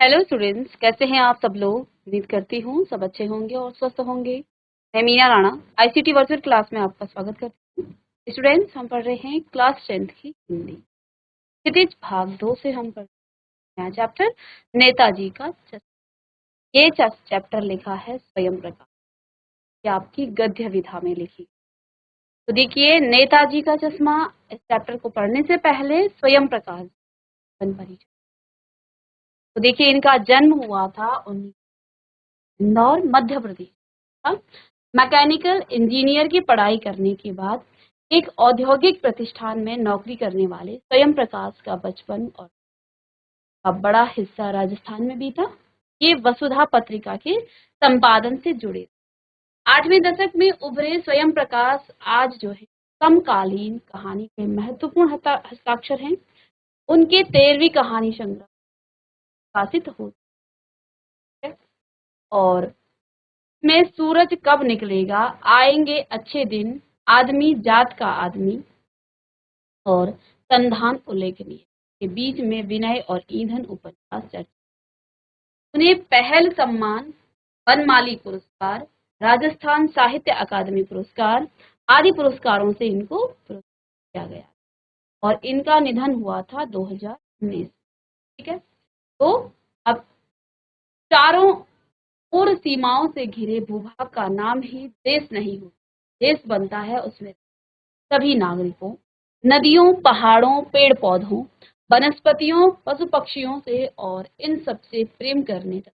Hello students, कैसे हैं आप सब लोग। उम्मीद करती हूँ सब अच्छे होंगे और स्वस्थ होंगे। मैं Meena Rana ICT virtual class में आपका स्वागत करती हूँ। स्टूडेंट्स, हम पढ़ रहे हैं क्लास 10th की हिंदी क्षितिज भाग 2 से। हम पढ़ रहे हैं चैप्टर नेताजी का चश्मा। ये चैप्टर लिखा है स्वयं प्रकाश, ये आपकी गद्य विधा में लिखी। तो देखिए, नेताजी का चश्मा इस चैप्टर को पढ़ने से पहले स्वयं प्रकाश परिचय। तो देखिए, इनका जन्म हुआ था इंदौर, मध्य प्रदेश। मैकेनिकल इंजीनियर की पढ़ाई करने के बाद एक औद्योगिक प्रतिष्ठान में नौकरी करने वाले स्वयं प्रकाश का बचपन और का बड़ा हिस्सा राजस्थान में बीता। ये वसुधा पत्रिका के संपादन से जुड़े। 8वें दशक में उभरे स्वयं प्रकाश आज जो है समकालीन कहानी के महत्वपूर्ण हस्ताक्षर हैं। उनके 13वीं कहानी संग्रह प्रकाशित हो और में सूरज कब निकलेगा, आएंगे अच्छे दिन, आदमी जात का आदमी और संधान उल्लेखनीय के बीच में विनय और ईंधन उपन्यास चर्चा। उन्हें पहल सम्मान, वनमाली पुरस्कार, राजस्थान साहित्य अकादमी पुरस्कार आदि पुरस्कारों से इनको पुरस्कृत किया गया और इनका निधन हुआ था 2019। ठीक है, तो अब चारों पूर्व सीमाओं से घिरे भूभाग का नाम ही देश नहीं होता। देश बनता है उसमें सभी नागरिकों, नदियों, पहाड़ों, पेड़ पौधों, वनस्पतियों, पशु पक्षियों से और इन सब से प्रेम करने तक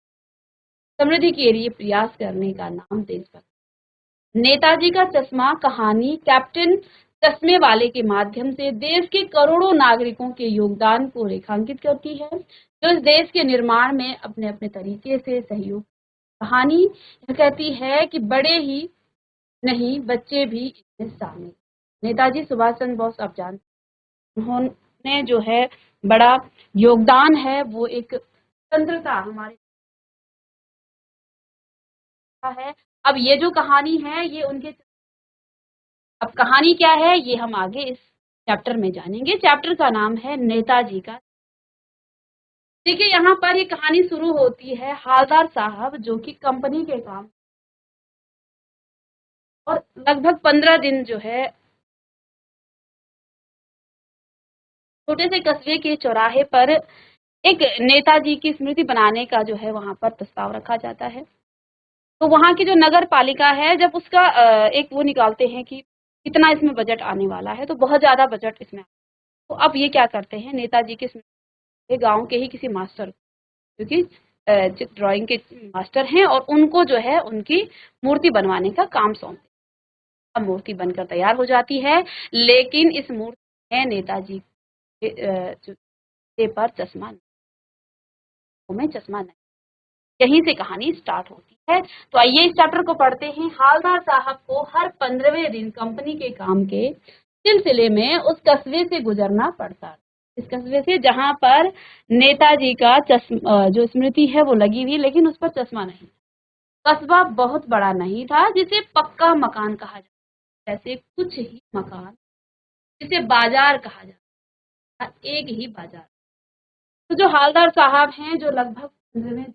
समृद्धि के लिए प्रयास करने का नाम देशभक्ति। नेताजी का चश्मा कहानी कैप्टन चश्मे वाले के माध्यम से देश के करोड़ों नागरिकों के योगदान को रेखांकित करती है, जो इस देश के निर्माण में अपने अपने तरीके से सहयोग। कहानी यह कहती है कि बड़े ही नहीं, बच्चे भी इसमें शामिल। नेताजी सुभाष चंद्र बोस, आप जानते हैं, उन्होंने जो है बड़ा योगदान है, वो एक स्वतंत्रता हमारे है। अब ये जो कहानी है ये उनके, अब कहानी क्या है ये हम आगे इस चैप्टर में जानेंगे। चैप्टर का नाम है नेताजी का। देखिए, यहाँ पर ये कहानी शुरू होती है हालदार साहब जो कि कंपनी के काम और लगभग 15 दिन जो है छोटे से कस्बे के चौराहे पर एक नेताजी की स्मृति बनाने का जो है वहां पर प्रस्ताव रखा जाता है। तो वहां की जो नगर पालिका है, जब उसका एक वो निकालते हैं कि कितना इसमें बजट आने वाला है, तो बहुत ज्यादा बजट इसमें। तो अब ये क्या करते हैं, नेताजी के गांव के ही किसी मास्टर, क्योंकि ड्राइंग के मास्टर हैं, और उनको जो है उनकी मूर्ति बनवाने का काम सौंपते। अब मूर्ति बनकर तैयार हो जाती है, लेकिन इस मूर्ति में नेताजी के पर चश्मा नहीं। यहीं से कहानी स्टार्ट होती है। तो आइए इस चैप्टर को पढ़ते हैं। हालदार साहब को हर 15वें दिन कंपनी के काम के सिलसिले में उस कस्बे से गुजरना पड़ता है। इस कस्बे से जहां पर नेताजी का जो स्मृति है वो लगी हुई, लेकिन उस पर चश्मा नहीं। कस्बा बहुत बड़ा नहीं था जिसे पक्का मकान कहा जाता, जैसे कुछ ही मकान जिसे बाजार कहा जाता, एक ही बाजार। तो जो हालदार साहब हैं, जो लगभग 15वें,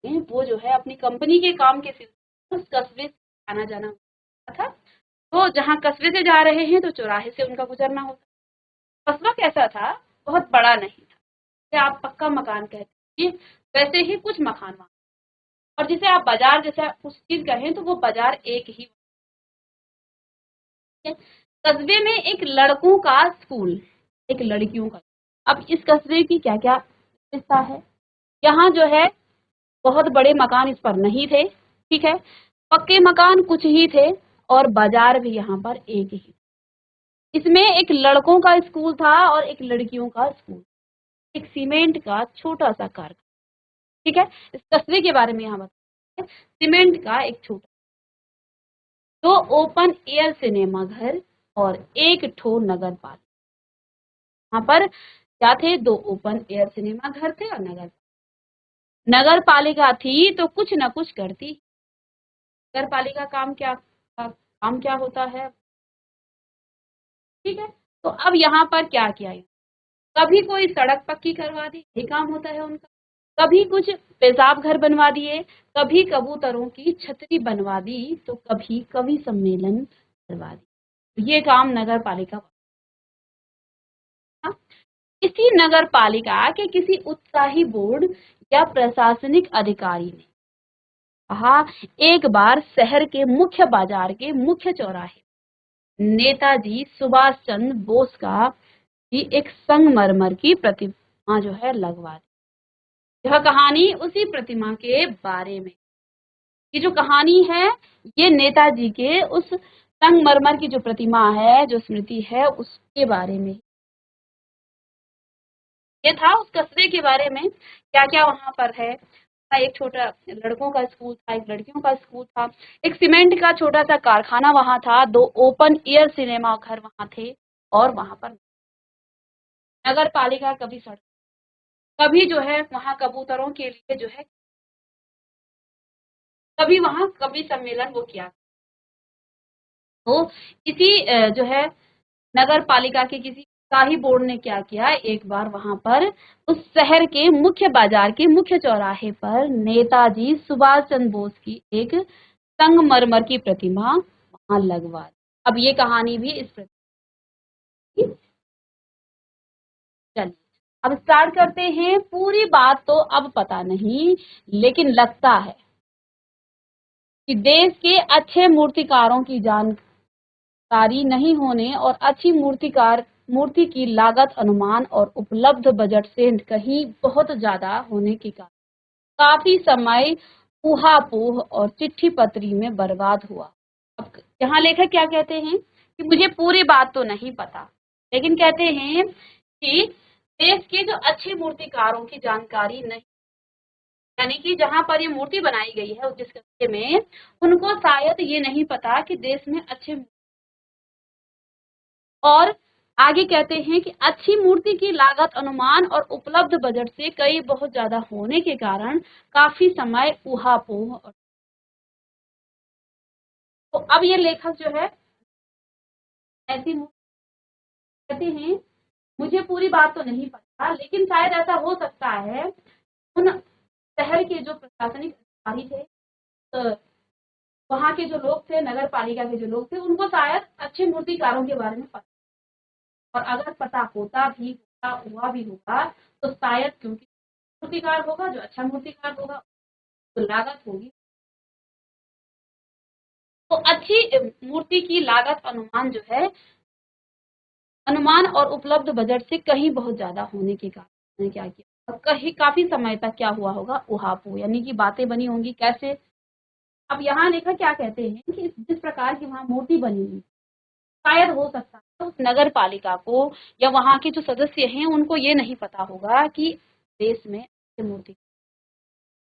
वो जो है अपनी कंपनी के काम के सिलसिले उस कस्बे से आना जाना था। तो जहाँ कस्बे से जा रहे हैं तो चौराहे से उनका गुजरना होता। कस्बा कैसा था, बहुत बड़ा नहीं था, जिसे आप पक्का मकान कहते हैं, वैसे ही कुछ मकान वहां, और जिसे आप बाजार जैसा कुछ चीज कहें तो वो बाजार एक ही। कस्बे में एक लड़कों का स्कूल, एक लड़कियों का। अब इस कस्बे की क्या क्या विशेषता है, यहाँ जो है बहुत बड़े मकान इस पर नहीं थे, ठीक है, पक्के मकान कुछ ही थे, और बाजार भी यहाँ पर एक ही। इसमें एक लड़कों का स्कूल था और एक लड़कियों का स्कूल, एक सीमेंट का छोटा सा कारखाना। ठीक है, इस कस्बे के बारे में यहाँ बताते हैं। सीमेंट का एक छोटा, दो ओपन एयर सिनेमा घर और एक ठो नगर पालिका। यहाँ पर क्या थे, दो ओपन एयर सिनेमा घर थे और नगर पालिका थी तो कुछ न कुछ करती। नगर पालिका काम क्या होता है, ठीक है। तो अब यहाँ पर क्या किया, कभी कोई सड़क पक्की करवा दी, ये काम होता है उनका, कभी कुछ पेशाब घर बनवा दिए, कभी कबूतरों की छतरी बनवा दी, तो कभी कवि सम्मेलन करवा दी। ये काम नगर पालिका। इसी नगर पालिका के किसी उत्साही बोर्ड या प्रशासनिक अधिकारी ने कहा, एक बार शहर के मुख्य बाजार के मुख्य चौराहे नेताजी सुभाष चंद्र बोस का भी एक संगमरमर की प्रतिमा जो है लगवा दी। यह कहानी उसी प्रतिमा के बारे में, ये जो कहानी है ये नेताजी के उस संगमरमर की जो प्रतिमा है, जो स्मृति है, उसके बारे में ये था। उस कस्बे के बारे में क्या क्या वहां पर है। एक छोटा लड़कों का स्कूल था, एक लड़कियों का स्कूल था, एक सीमेंट का छोटा सा कारखाना वहां था, 2 ओपन एयर सिनेमा घर वहां थे, और वहां पर नगर पालिका कभी सड़क, कभी जो है वहां कबूतरों के लिए जो है, कभी वहां कवि सम्मेलन वो किया। तो इसी जो है नगर पालिका के किसी शाही बोर्ड ने क्या किया, एक बार वहां पर उस शहर के मुख्य बाजार के मुख्य चौराहे पर नेताजी सुभाष चंद्र बोस की एक संगमरमर की प्रतिमा वहां लगवा दी। अब ये कहानी भी इस प्रति। चलिए अब स्टार्ट करते हैं। पूरी बात तो अब पता नहीं, लेकिन लगता है कि देश के अच्छे मूर्तिकारों की जानकारी नहीं होने और अच्छी मूर्ति की लागत अनुमान और उपलब्ध बजट से कहीं बहुत ज्यादा होने के कारण काफी समय ऊहापोह और चिट्ठी पत्री में बर्बाद हुआ। अब यहाँ लेखक क्या कहते हैं कि मुझे पूरी बात तो नहीं पता, लेकिन कहते हैं कि देश के जो अच्छे मूर्तिकारों की जानकारी नहीं, यानी कि जहां पर ये मूर्ति बनाई गई है जिस कस्बे में, उनको शायद ये नहीं पता कि देश में अच्छे, और आगे कहते हैं कि अच्छी मूर्ति की लागत अनुमान और उपलब्ध बजट से कई बहुत ज्यादा होने के कारण काफी समय ऊहापोह। तो अब ये लेखक जो है ऐसी कहते हैं, मुझे पूरी बात तो नहीं पता, लेकिन शायद ऐसा हो सकता है उन शहर के जो प्रशासनिक अधिकारी थे, तो वहां के जो लोग थे, नगर पालिका के जो लोग थे, उनको शायद अच्छे मूर्तिकारों के बारे में पता, और अगर पता होता भी हुआ भी होगा तो शायद, क्योंकि मूर्तिकार होगा जो अच्छा मूर्तिकार होगा तो लागत होगी, तो अच्छी मूर्ति की लागत अनुमान जो है, अनुमान और उपलब्ध बजट से कहीं बहुत ज्यादा होने के कारण उन्होंने क्या किया, और कहीं काफी समय तक क्या हुआ होगा, उहापोह, यानी कि बातें बनी होंगी कैसे। अब यहाँ लेखक क्या कहते हैं कि जिस प्रकार की वहां मूर्ति बनी हुई, शायद हो सकता है उस नगर पालिका को या वहां के जो सदस्य हैं उनको ये नहीं पता होगा कि देश में मूर्ति,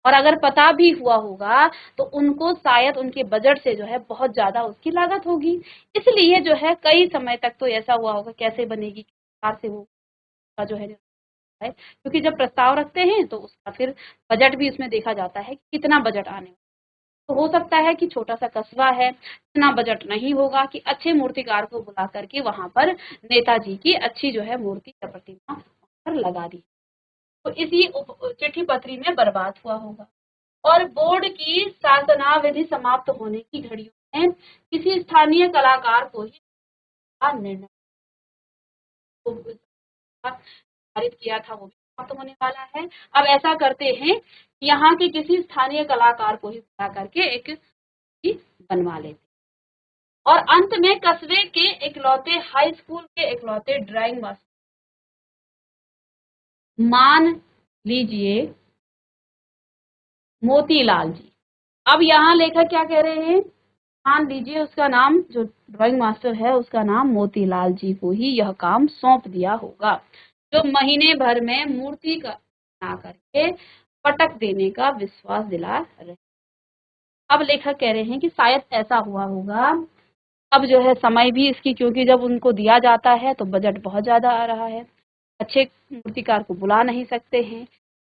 और अगर पता भी हुआ होगा तो उनको शायद उनके बजट से जो है बहुत ज्यादा उसकी लागत होगी, इसलिए जो है कई समय तक तो ऐसा हुआ होगा, कैसे बनेगी, किस प्रकार से वो का जो है, क्योंकि जब प्रस्ताव रखते हैं तो उसका फिर बजट भी उसमें देखा जाता है कि कितना बजट आने, तो हो सकता है कि छोटा सा कस्बा है, इतना बजट नहीं होगा कि अच्छे मूर्तिकार को बुला करके वहां पर नेताजी की अच्छी जो है मूर्ति या प्रतिमा पर लगा दी, तो इसी चिट्ठी पत्री में बर्बाद हुआ होगा। और बोर्ड की शासनावधि समाप्त होने की घड़ियों में किसी स्थानीय कलाकार को ही निर्णय पारित किया था, वो भी समाप्त होने वाला है। अब ऐसा करते हैं कि यहाँ के किसी स्थानीय कलाकार को ही बुला करके एक बनवा लेते, और अंत में कस्बे के इकलौते हाई स्कूल के इकलौते ड्राइंग मास्टर, मान लीजिए मोतीलाल जी। अब यहाँ लेखक क्या कह रहे हैं, मान लीजिए उसका नाम, जो ड्राइंग मास्टर है उसका नाम मोतीलाल जी को ही यह काम सौंप दिया होगा, जो महीने भर में मूर्ति का बना करके पटक देने का विश्वास दिला रहे। अब लेखक कह रहे हैं कि शायद ऐसा हुआ होगा। अब जो है समय भी इसकी, क्योंकि जब उनको दिया जाता है तो बजट बहुत ज्यादा आ रहा है, अच्छे मूर्तिकार को बुला नहीं सकते हैं,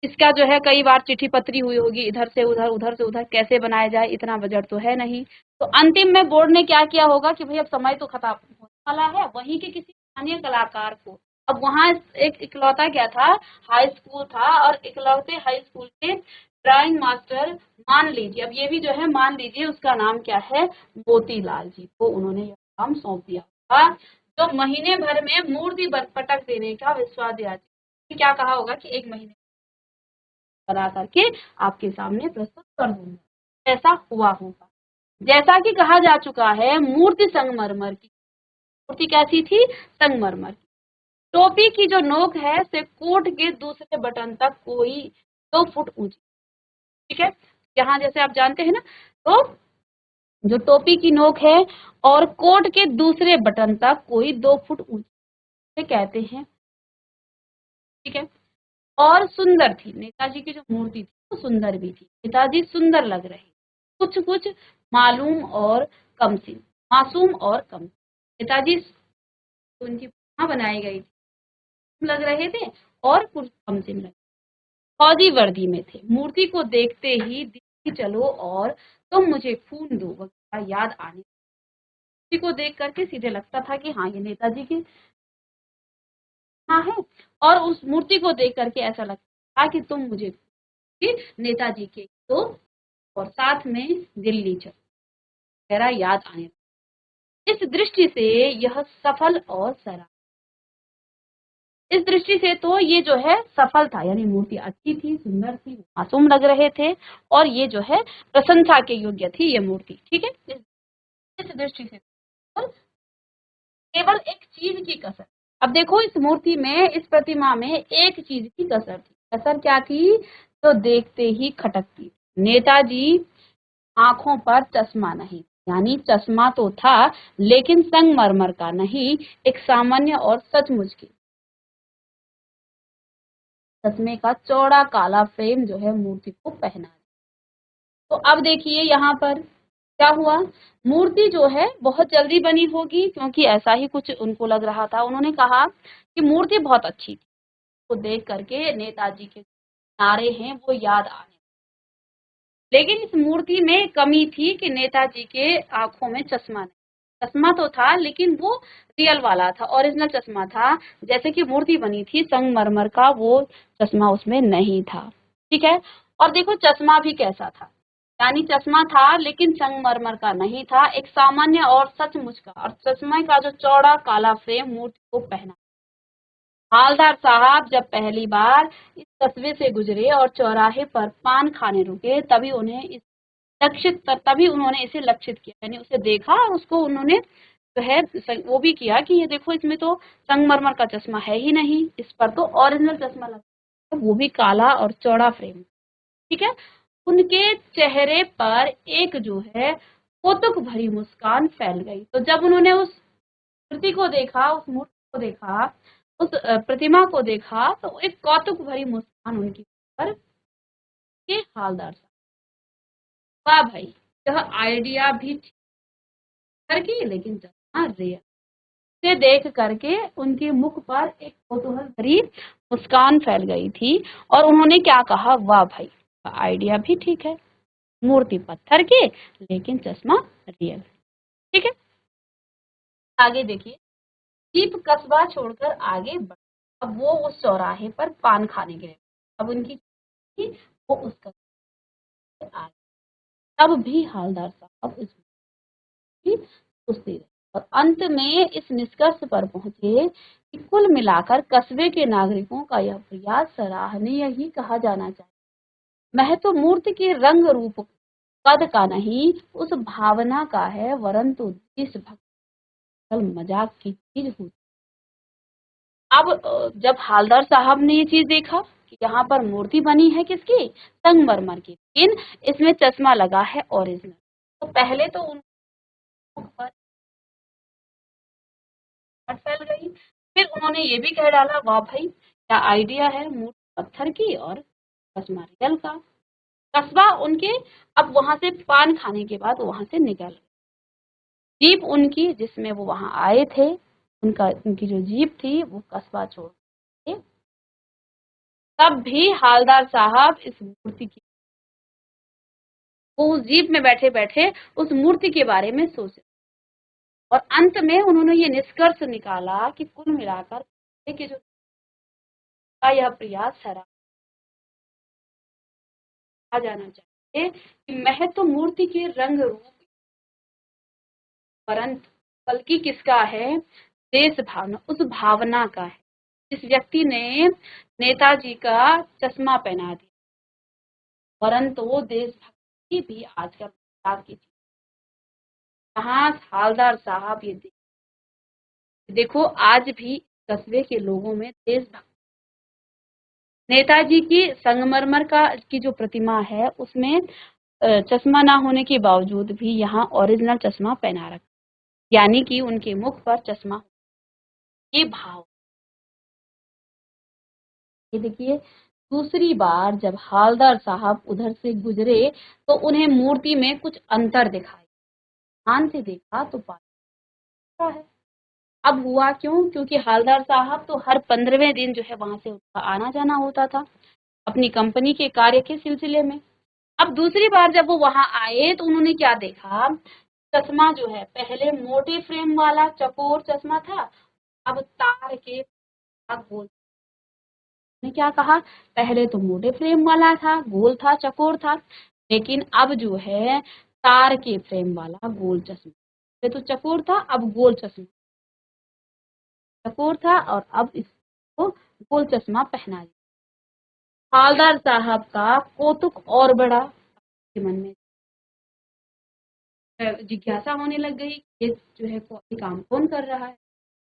इसका जो है कई बार चिट्ठी पत्री हुई होगी, इधर से उधर उधर से उधर कैसे बनाया जाए, इतना बजट तो है नहीं। तो अंतिम में बोर्ड ने क्या किया होगा कि भाई अब समय तो खत्म होने वाला है, वहीं के किसी स्थानीय कलाकार को अब वहां एक इकलौता क्या था, हाई स्कूल था, और इकलौते हाई स्कूल के ड्राइंग मास्टर मान लीजिए, अब ये भी जो है मान लीजिए उसका नाम क्या है, मोतीलाल जी को उन्होंने यह काम सौंप दिया था, जो महीने भर में मूर्ति पटक देने का विश्वास दिया। क्या कहा होगा कि एक महीने बना करके आपके सामने प्रस्तुत कर दूंगा, ऐसा हुआ होगा। जैसा कि कहा जा चुका है, मूर्ति संगमरमर की, मूर्ति कैसी थी, संगमरमर की। टोपी की जो नोक है से कोट के दूसरे बटन तक कोई 2 फुट ऊंची, ठीक है। यहाँ जैसे आप जानते हैं ना, तो जो टोपी की नोक है और कोट के दूसरे बटन तक कोई 2 फुट ऊंची कहते हैं, ठीक है। और सुंदर थी, नेताजी की जो मूर्ति थी वो सुंदर भी थी, नेताजी सुंदर लग रहे, कुछ कुछ मालूम और कमसिन, मासूम और कम। नेताजी उनकी बनाई गई थी, लग रहे थे और कुछ कमसिन लग, फौजी वर्दी में थे। मूर्ति को देखते ही दिल्ली चलो और तुम मुझे खून दो वगैरह याद आने, मूर्ति को देख करके सीधे लगता था कि हाँ ये नेताजी की हाँ है, और उस मूर्ति को देख करके ऐसा लगता था कि तुम मुझे नेताजी के तो और साथ में दिल्ली चलो वगैरह याद आने। इस दृष्टि से यह सफल और सरा, इस दृष्टि से तो ये जो है सफल था, यानी मूर्ति अच्छी थी, सुंदर थी, मासूम लग रहे थे, और ये जो है प्रशंसा के योग्य थी ये मूर्ति, ठीक है। इस दृष्टि से केवल एक चीज की कसर, अब देखो इस मूर्ति में, इस प्रतिमा में एक चीज की कसर थी। कसर क्या थी, तो देखते ही खटकती, नेताजी आंखों पर चश्मा नहीं, यानी चश्मा तो था लेकिन संगमरमर का नहीं, एक सामान्य और सचमुच की चश्मे का चौड़ा काला फ्रेम जो है मूर्ति को पहना। तो अब देखिए यहाँ पर क्या हुआ, मूर्ति जो है बहुत जल्दी बनी होगी, क्योंकि ऐसा ही कुछ उनको लग रहा था। उन्होंने कहा कि मूर्ति बहुत अच्छी थी, तो देख करके नेताजी के नारे हैं वो याद आने, लेकिन इस मूर्ति में कमी थी कि नेताजी के आंखों में चश्मा नहीं, चश्मा तो था लेकिन वो रियल वाला था, ओरिजिनल चश्मा था, जैसे कि मूर्ति बनी थी संगमरमर का वो चश्मा उसमें नहीं था, ठीक है। और देखो चश्मा भी कैसा था, यानी चश्मा था लेकिन संगमरमर का नहीं था, एक सामान्य और सचमुच का, और चश्मे का जो चौड़ा काला फ्रेम मूर्ति को पहना। हालदार साहब जब पहली बार इस कस्बे से गुजरे और चौराहे पर पान खाने रुके, तभी उन्होंने इसे लक्षित किया, यानी उसे देखा और उसको उन्होंने जो है वो भी किया कि ये देखो इसमें तो संगमरमर का चश्मा है ही नहीं, इस पर तो ओरिजिनल चश्मा लगा है, वो भी काला और चौड़ा फ्रेम, ठीक है। उनके चेहरे पर एक जो है कौतुक भरी मुस्कान फैल गई। तो जब उन्होंने उस मूर्ति को देखा, उस मूर्ति को देखा, उस प्रतिमा को देखा, तो एक कौतुक भरी मुस्कान उनकी पर के हालदार साहब, वाह भाई, यह आइडिया भी ठीक की, लेकिन चश्मा रेयर, से देख करके उनके मुख पर एक कौतूहल भरी मुस्कान फैल गई थी, और उन्होंने क्या कहा, वाह भाई, आइडिया भी ठीक है, मूर्ति पत्थर की लेकिन चश्मा रियल, ठीक है। आगे देखिए, जीप कस्बा छोड़कर आगे बढ़, अब वो उस चौराहे पर पान खाने गए, अब उनकी वो उस कस्बे से आगे, तब भी हालदार साहब उसकी सोचते रहे, और अंत में इस निष्कर्ष पर पहुंचे कि कुल मिलाकर कस्बे के नागरिकों का यह प्रयास सराहनीय ही कहा जाना चाहिए। महत्व मूर्ति के रंग रूप कद का नहीं, उस भावना का है, वरंतु जिस मजाक की चीज होती। अब जब हालदार साहब ने ये चीज देखा कि यहाँ पर मूर्ति बनी है किसकी, संगमरमर की, लेकिन इसमें चश्मा लगा है ओरिजिनल, तो पहले तो उन पर फैल गई, फिर उन्होंने ये भी कह डाला, वाह भाई क्या आइडिया है, मूर्ति पत्थर की और चश्मा रियल का। कस्बा उनके, अब वहां से पान खाने के बाद वहां से निकल, जीप उनकी जिसमें वो वहां आए थे, उनकी जो जीप थी वो कस्बा छोड़ के, तब भी हालदार साहब इस मूर्ति की, वो उस जीप में बैठे बैठे उस मूर्ति के बारे में सोचे, और अंत में उन्होंने ये निष्कर्ष निकाला कि कुल मिलाकर कि जो का यह प्रयास सराहा जाना चाहिए कि महत्व मूर्ति के रंग रूप परंतु बल्कि किसका है, देश भावना, उस भावना का है। इस व्यक्ति ने नेताजी का चश्मा पहना दिया, परंतु वो देशभक्ति भी आजकल की थी। कहाँ हालदार साहब, ये देखो आज भी कस्बे के लोगों में देशभक्ति। नेताजी की संगमरमर की जो प्रतिमा है उसमें चश्मा ना होने के बावजूद भी यहाँ ओरिजिनल चश्मा पहना रखा, यानी कि उनके मुख पर चश्मा, ये भाव। ये देखिए, दूसरी बार जब हालदार साहब उधर से गुजरे तो उन्हें मूर्ति में कुछ अंतर दिखाई। ध्यान से देखा तो पाया है। अब हुआ क्यों? क्योंकि हालदार साहब तो हर 15वें दिन जो है वहां से उनका आना जाना होता था अपनी कंपनी के कार्य के सिलसिले में। अब दूसरी बार जब वो वहां आए तो उन्होंने क्या देखा, चश्मा जो है पहले मोटे फ्रेम वाला चकोर चश्मा था, अब तार के गोल। ने क्या कहा, पहले तो मोटे फ्रेम वाला था, गोल था, चकोर था, लेकिन अब जो है तार के फ्रेम वाला गोल चश्मा। पहले तो चकोर था, अब गोल चश्मा, चकोर था और अब इसको गोल चश्मा पहना दिया। हालदार साहब का कौतुक और बढ़ा, के मन में जिज्ञासा होने लग गई, ये जो है कोई काम कौन कर रहा है।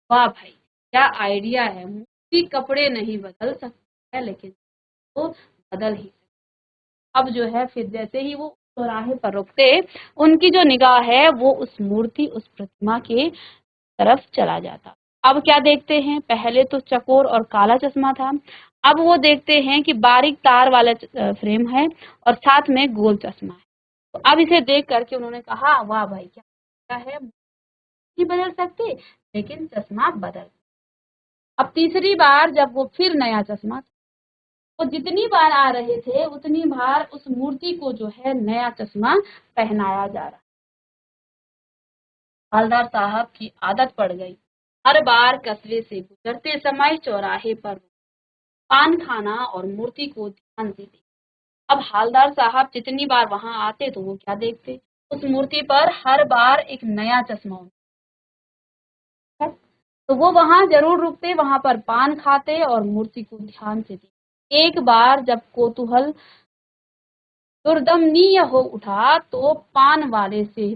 वाह भाई, क्या आइडिया है। मूर्ति कपड़े नहीं बदल सकता है, लेकिन वो बदल ही। अब जो है फिर जैसे ही वो चौराहे पर रुकते, उनकी जो निगाह है वो उस मूर्ति, उस प्रतिमा के तरफ चला जाता। अब क्या देखते हैं, पहले तो चकोर और काला चश्मा था, अब वो देखते हैं कि बारीक तार वाला फ्रेम है और साथ में गोल चश्मा है। तो अब इसे देख करके उन्होंने कहा, वाह भाई, क्या है, नहीं बदल सकते लेकिन चश्मा बदल। अब तीसरी बार जब वो फिर नया चश्मा, तो जितनी बार आ रहे थे उतनी बार उस मूर्ति को जो है नया चश्मा पहनाया जा रहा। हवलदार साहब की आदत पड़ गई, हर बार कस्बे से गुजरते समय चौराहे पर पान खाना और मूर्ति को ध्यान से देखना। अब हवलदार साहब जितनी बार वहां आते तो वो क्या देखते, उस मूर्ति पर हर बार एक नया चश्मा होता, तो वो वहां जरूर रुकते, वहां पर पान खाते और मूर्ति को ध्यान से देखते। एक बार जब कौतूहल दुर्दमनीय हो उठा तो पान वाले से,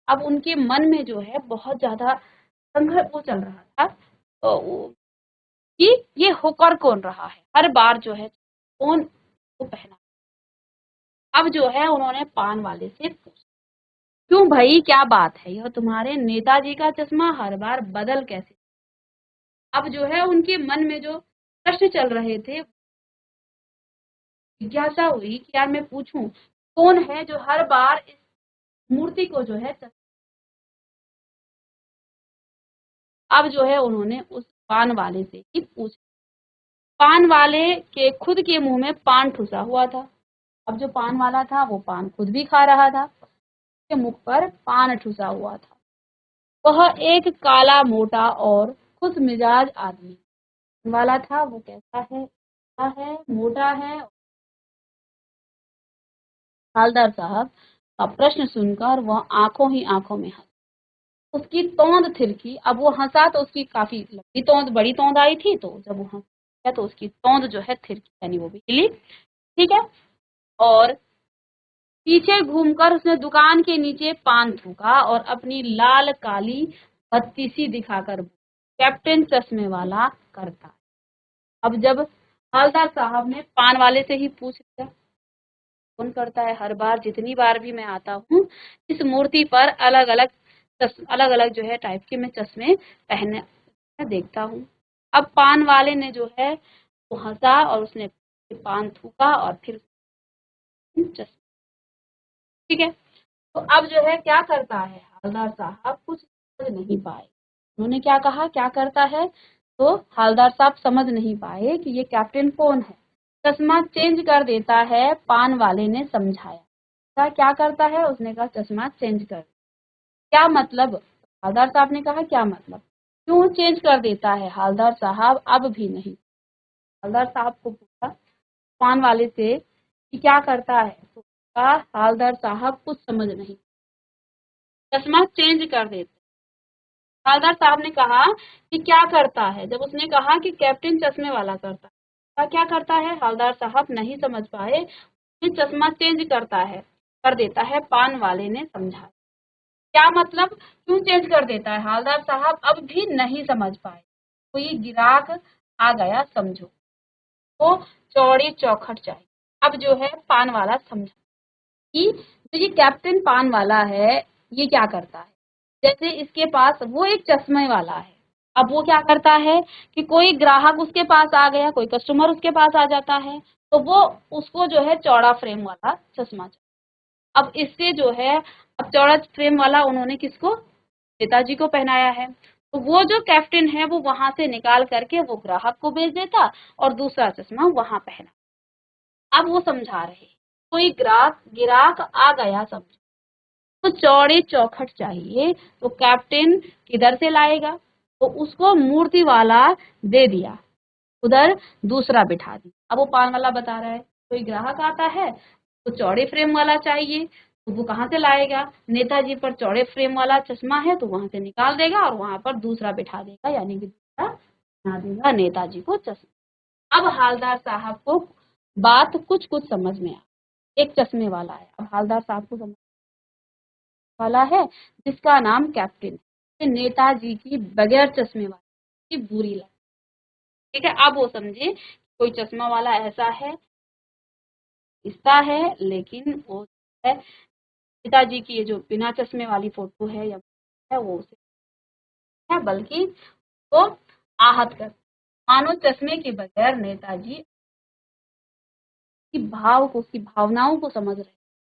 अब उनके मन में जो है बहुत ज्यादा संघर्ष वो चल रहा था, तो कि ये होकर कौन रहा है, हर बार जो है कौन को पहना। अब जो है उन्होंने पान वाले से पूछा, क्यों भाई, क्या बात है, यह तुम्हारे नेताजी का चश्मा हर बार बदल कैसे। अब जो है उनके मन में जो प्रश्न चल रहे थे, जिज्ञासा हुई कि यार मैं पूछूं कौन है जो हर बार इस मूर्ति को जो है। अब जो है उन्होंने उस पान वाले से ही पूछा। पान वाले के खुद के मुंह में पान ठुसा हुआ था। अब जो पान वाला था वो पान खुद भी खा रहा था, उसके मुख पर पान ठुसा हुआ था। वह एक काला मोटा और खुश मिजाज आदमी वाला था। वो कैसा है, काला है, मोटा है। हवलदार साहब का प्रश्न सुनकर वह आंखों ही आंखों में हंस, उसकी तोंद थिरकी। अब वो हंसा तो उसकी काफी लंबी तोंद, बड़ी तोंद आई थी, तो जब वो हंसा तो उसकी तोंद जो है थिरकी, यानी वो भी हिली। ठीक है, और पीछे घूमकर उसने दुकान के नीचे पान थूका और अपनी लाल काली बत्ती सी दिखाकर, कैप्टन चश्मे वाला करता। अब जब हवलदार साहब ने पान वाले से ही पूछ लिया, कौन करता है, हर बार जितनी बार भी मैं आता हूँ इस मूर्ति पर अलग अलग जो है टाइप के मैं चश्मे पहने देखता हूँ। अब पान वाले ने जो है वो हंसा और उसने पान थूका और फिर चश्मा। ठीक है, तो अब जो है क्या करता है हवलदार साहब, कुछ समझ नहीं पाए। उन्होंने क्या कहा, क्या करता है, तो हवलदार साहब समझ नहीं पाए कि ये कैप्टन कौन है। चश्मा चेंज कर देता है, पान वाले ने समझाया। क्या करता है, उसने कहा चश्मा चेंज कर। क्या मतलब, हवलदार साहब ने कहा क्या मतलब, क्यों चेंज कर देता है हवलदार साहब? अब भी नहीं। हवलदार साहब को पूछा पान वाले से कि क्या करता है, तो कहा हवलदार साहब कुछ समझ नहीं, चश्मा चेंज कर देते। हवलदार साहब ने कहा कि क्या करता है? जब उसने कहा कि कैप्टन चश्मे वाला करता है, क्या करता है? हवलदार साहब नहीं समझ पाए, फिर चश्मा चेंज करता है, कर देता है। पान वाले ने समझा क्या मतलब, क्यों चेंज कर देता है? हवलदार साहब अब भी नहीं समझ पाए। कोई गिराक आ गया समझो, तो चौड़ी चौखट चाहिए। अब जो है पान वाला समझा कि जो ये कैप्टन पान वाला है ये क्या करता है, जैसे इसके पास वो एक चश्मे वाला है। अब वो क्या करता है कि कोई ग्राहक उसके पास आ गया, कोई कस्टमर उसके पास आ जाता है, तो वो उसको जो है चौड़ा फ्रेम वाला चश्मा चाहिए। अब इससे जो है, अब चौड़ा फ्रेम वाला उन्होंने किसको, नेताजी को पहनाया है, तो वो जो कैप्टन है वो वहां से निकाल करके वो ग्राहक को भेज देता और दूसरा चश्मा वहां पहना। अब वो समझा रहे कोई ग्राहक गिराक आ गया समझो, तो चौड़े चौखट चाहिए, तो कैप्टन किधर से लाएगा? तो उसको मूर्ति वाला दे दिया, उधर दूसरा बिठा दिया। अब वो पान वाला बता रहा है कोई ग्राहक आता है तो चौड़े फ्रेम वाला चाहिए, तो वो कहाँ से लाएगा? नेताजी पर चौड़े फ्रेम वाला चश्मा है तो वहां से निकाल देगा और वहां पर दूसरा बिठा देगा, यानी कि दूसरा बना देगा नेताजी को चश्मा। अब हवलदार साहब को बात कुछ कुछ समझ में आ, एक चश्मे वाला है, अब हवलदार साहब को समझ वाला है जिसका नाम कैप्टन है, नेताजी की बगैर चश्मे वाली की बुरी लग। ठीक है, अब वो समझे कोई चश्मा वाला ऐसा है, इसका है, लेकिन वो है पिताजी की ये जो बिना चश्मे वाली फोटो है या है वो उसे है, बल्कि वो आहत कर, मानो चश्मे के बगैर नेताजी की भाव को, उसकी भावनाओं को समझ रहे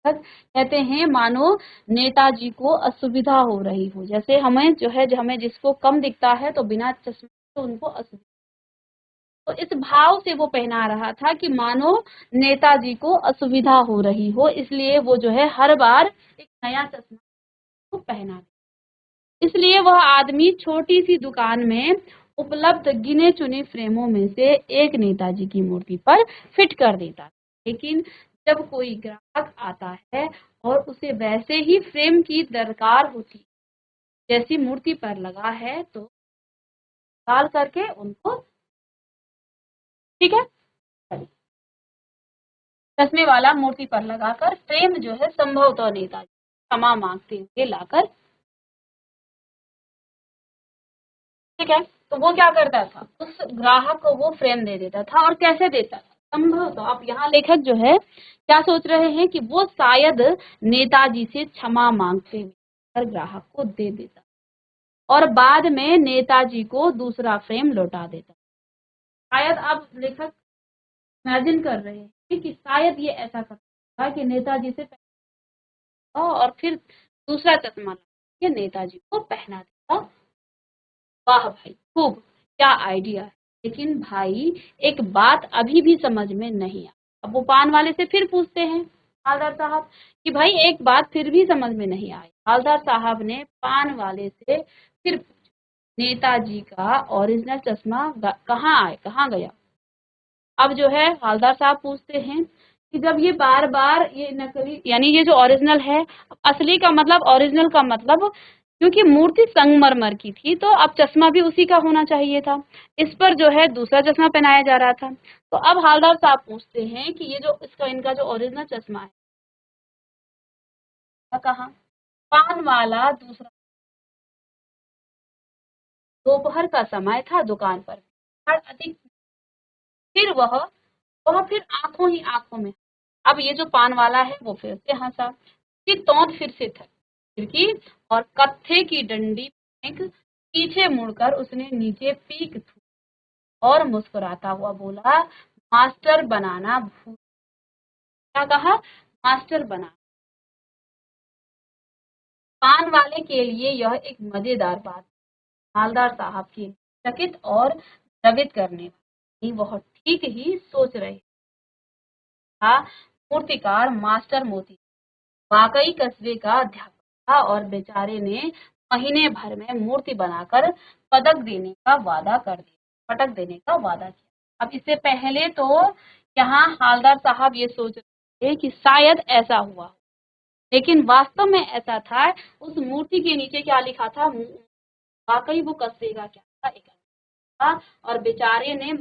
हैं। कहते हैं मानो नेताजी को असुविधा हो रही हो, जैसे हमें जो है, जो हमें जिसको कम दिखता है तो बिना चश्मे तो उनको असुविधा, तो इस भाव से वो पहना रहा था कि मानो नेताजी को असुविधा हो रही हो, इसलिए वो जो है हर बार एक नया चश्मा को पहना। इसलिए वह आदमी छोटी सी दुकान में उपलब्ध गिने चुने फ्रेमों में से एक नेताजी की मूर्ति पर फिट कर देता। लेकिन जब कोई ग्राहक आता है और उसे वैसे ही फ्रेम की दरकार होती जैसी मूर्ति पर लगा है, तो निकाल करके उनको, ठीक है, चश्मे वाला मूर्ति पर लगाकर फ्रेम जो है संभवतः नेताजी क्षमा मांगते हुए लाकर, ठीक है, तो वो क्या करता था, उस ग्राहक को वो फ्रेम दे देता था। और कैसे देता था? संभवतः, आप यहाँ लेखक जो है क्या सोच रहे हैं कि वो शायद नेताजी से क्षमा मांगते हुए हर ग्राहक को दे देता और बाद में नेताजी को दूसरा फ्रेम लौटा देता। शायद आप लेखक इमेजिन कर रहे हैं कि शायद ये ऐसा करता कि नेताजी से और फिर दूसरा चश्मा के नेताजी को पहना देता। वाह भाई, खूब, क्या आइडिया है। लेकिन भाई एक बात अभी भी समझ में नहीं आ। अब वो पान वाले से फिर पूछते हैं हवलदार साहब कि भाई एक बात फिर भी समझ में नहीं आई। हवलदार साहब ने पान वाले से फिर पूछा नेताजी का ओरिजिनल चश्मा कहाँ आए, कहाँ गया? अब जो है हवलदार साहब पूछते हैं कि जब ये बार बार ये नकली, यानी ये जो ओरिजिनल है, असली का मतलब, ओरिजिनल का मतलब, क्योंकि मूर्ति संगमरमर की थी तो अब चश्मा भी उसी का होना चाहिए था, इस पर जो है दूसरा चश्मा पहनाया जा रहा था। तो अब हवलदार साहब पूछते हैं कि ये जो इसका, इनका जो ओरिजिनल चश्मा है कहाँ? पान वाला दूसरा, दोपहर का समय था, दुकान पर अधिक, फिर वह फिर आंखों ही आंखों में। अब ये जो पान वाला है वो फिर से हंसा, कि तौंद फिर से था खिड़की और कत्थे की डंडी फेंक पीछे मुड़कर उसने नीचे पीक थू और मुस्कुराता हुआ बोला मास्टर बनाना भूल। क्या कहा? मास्टर बना। पान वाले के लिए यह एक मजेदार बात, मालदार साहब की चकित और द्रवित करने वाली। वह ठीक ही सोच रहे था, मूर्तिकार मास्टर मोती वाकई कस्बे का अध्यापक था और बेचारे ने महीने भर में मूर्ति बनाकर पदक देने का वादा कर दिया, पटक देने का वादा किया। अब इससे पहले तो यहाँ हालदार साहब ये सोच रहे थे कि शायद ऐसा हुआ, लेकिन वास्तव में ऐसा था। उस मूर्ति के नीचे क्या लिखा था, वाकई वो कसेगा क्या था, एक था। और बेचारे ने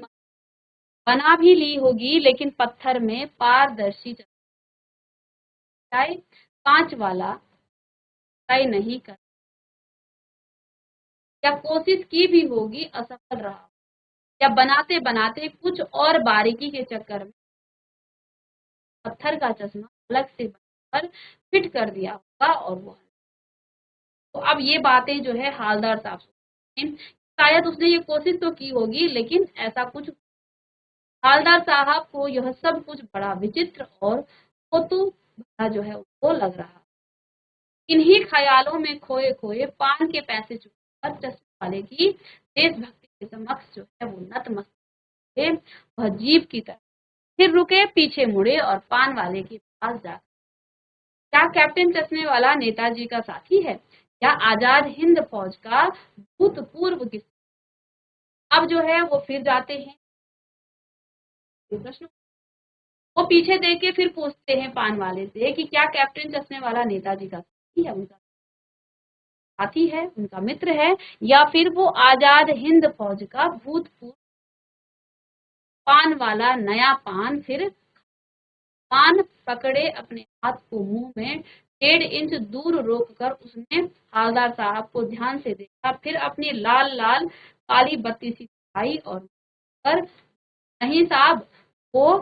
बना भी ली होगी, लेकिन पत्थर में पारदर्शी कांच वाला नहीं कर, या कोशिश की भी होगी, असफल रहा, या बनाते बनाते कुछ और बारीकी के चक्कर में पत्थर का चश्मा अलग से बनाकर फिट कर दिया होगा। और वो तो अब ये बातें जो है हालदार साहब शायद उसने ये कोशिश तो की होगी, लेकिन ऐसा कुछ, हालदार साहब को यह सब कुछ बड़ा विचित्र और कौतूहल भरा जो है वो लग रहा। इन्हीं ख्यालों में खोए खोए पान के पैसे चुकाकर चश्मे वाले की देशभक्ति के समक्ष जो है वो नतमस्तक, वह जीप की तरफ फिर रुके, पीछे मुड़े और पान वाले के पास जा, क्या कैप्टन चश्मे वाला नेताजी का साथी है या आजाद हिंद फौज का भूतपूर्व किस्सा? अब जो है वो फिर जाते हैं, प्रश्न वो पीछे देख के फिर पूछते हैं पान वाले से कि क्या कैप्टन चश्मे वाला नेताजी का साथी है, उनका साथी है, उनका मित्र है, या फिर वो आजाद हिंद फौज का भूतपूर्व। पान वाला नया पान फिर पान पकड़े अपने हाथ को मुंह में 1.5 इंच दूर रोककर उसने हालदार साहब को ध्यान से देखा, फिर अपनी लाल लाल काली बत्ती सी दिखाई और कर, नहीं साहब, वो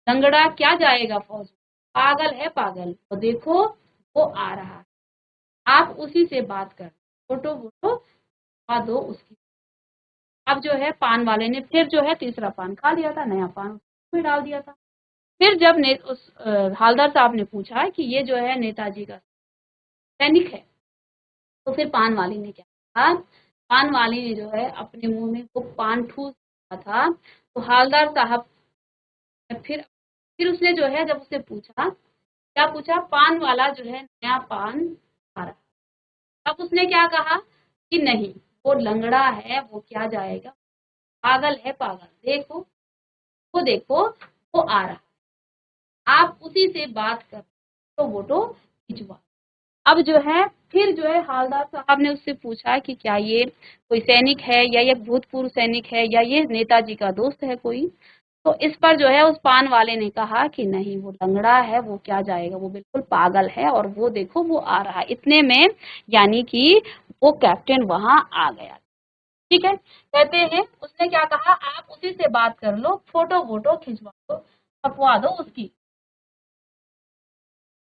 लंगड़ा क्या जाएगा फौज, पागल है पागल, तो देखो वो आ रहा है, आप उसी से बात कर, फोटो वोटो दो उसकी। अब जो है पान वाले ने फिर जो है तीसरा पान खा लिया था, नया पान उसमें डाल दिया था। फिर जब उस हालदार साहब ने पूछा कि ये जो है नेताजी का सैनिक है, तो फिर पान वाले ने क्या कहा, पान वाले ने जो है अपने मुंह में वो पान ठूस दिया था। तो हालदार साहब फिर उसने जो है जब उससे पूछा, क्या पूछा, पान वाला जो है नया पान खा रहा, तब उसने क्या कहा कि नहीं, वो लंगड़ा है, वो क्या जाएगा, पागल है पागल, देखो वो देखो वो आ रहा, आप उसी से बात कर, तो वोटो खिंचवा। अब जो है फिर जो है हालदार साहब ने उससे पूछा कि क्या ये कोई सैनिक है या ये भूतपूर्व सैनिक है या ये नेताजी का दोस्त है कोई। तो इस पर जो है उस पान वाले ने कहा कि नहीं, वो लंगड़ा है, वो क्या जाएगा, वो बिल्कुल पागल है, और वो देखो वो आ रहा है। इतने में यानी कि वो कैप्टन वहां आ गया। ठीक है, कहते हैं उसने क्या कहा, आप उसी से बात कर लो, फोटो वोटो खिंचवा दो, छपवा दो उसकी।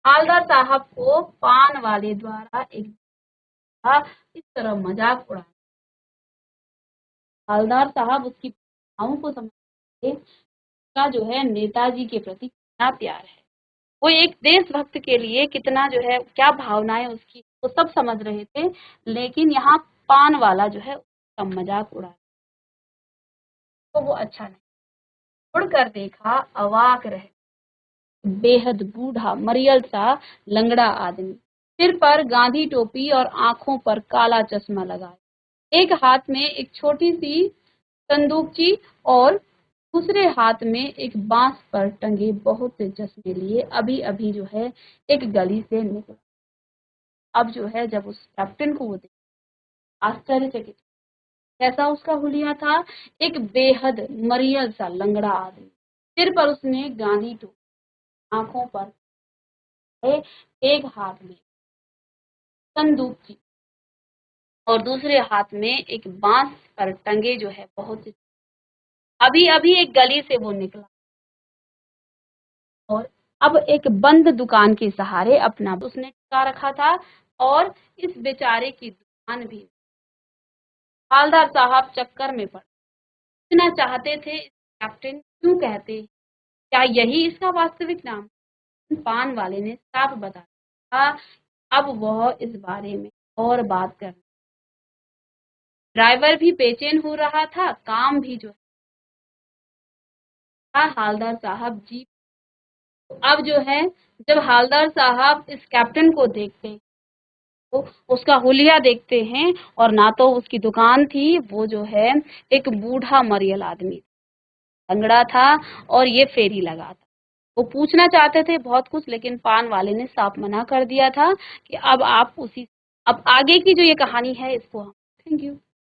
हालदार साहब को पान वाले द्वारा एक इस तरह मजाक उड़ाया। हालदार साहब उसकी भावनाओं को समझते, का जो है नेताजी के प्रति कितना प्यार है, वो एक देशभक्त के लिए कितना जो है क्या भावनाएं उसकी, वो सब समझ रहे थे। लेकिन यहाँ पान वाला जो है उसका मजाक उड़ा, तो वो अच्छा नहीं। उड़कर देखा, अवाक रहे, बेहद बूढ़ा मरियल सा लंगड़ा आदमी, सिर पर गांधी टोपी और आंखों पर काला चश्मा लगाए, एक हाथ में एक छोटी सी संदूकची और दूसरे हाथ में एक बांस पर टंगे बहुत से चश्मे लिए अभी अभी जो है एक गली से निकला। अब जो है जब उस कैप्टन को वो देखा, आश्चर्यचकित, कैसा उसका हुलिया था, एक बेहद मरियल सा लंगड़ा आदमी, सिर पर उसने गांधी टोपी, आंखों पर एक हाथ में संदूक थी और दूसरे हाथ में एक बांस पर टंगे जो है बहुत, अभी अभी एक गली से वो निकला और अब एक बंद दुकान के सहारे अपना उसने टिका रखा था। और इस बेचारे की दुकान भी, हालदार साहब चक्कर में पड़, इतना चाहते थे कैप्टन क्यों कहते, क्या यही इसका वास्तविक नाम? पान वाले ने साफ बता दिया। अब वह इस बारे में और बात कर, ड्राइवर भी बेचैन हो रहा था, काम भी जो था, हालदार साहब जी। अब जो है जब हालदार साहब इस कैप्टन को देखते, तो उसका हुलिया देखते हैं और ना तो उसकी दुकान थी, वो जो है एक बूढ़ा मरियल आदमी, लंगड़ा था और ये फेरी लगा था। वो पूछना चाहते थे बहुत कुछ लेकिन पान वाले ने साफ मना कर दिया था कि अब आगे की जो ये कहानी है इसको हम थैंक यू।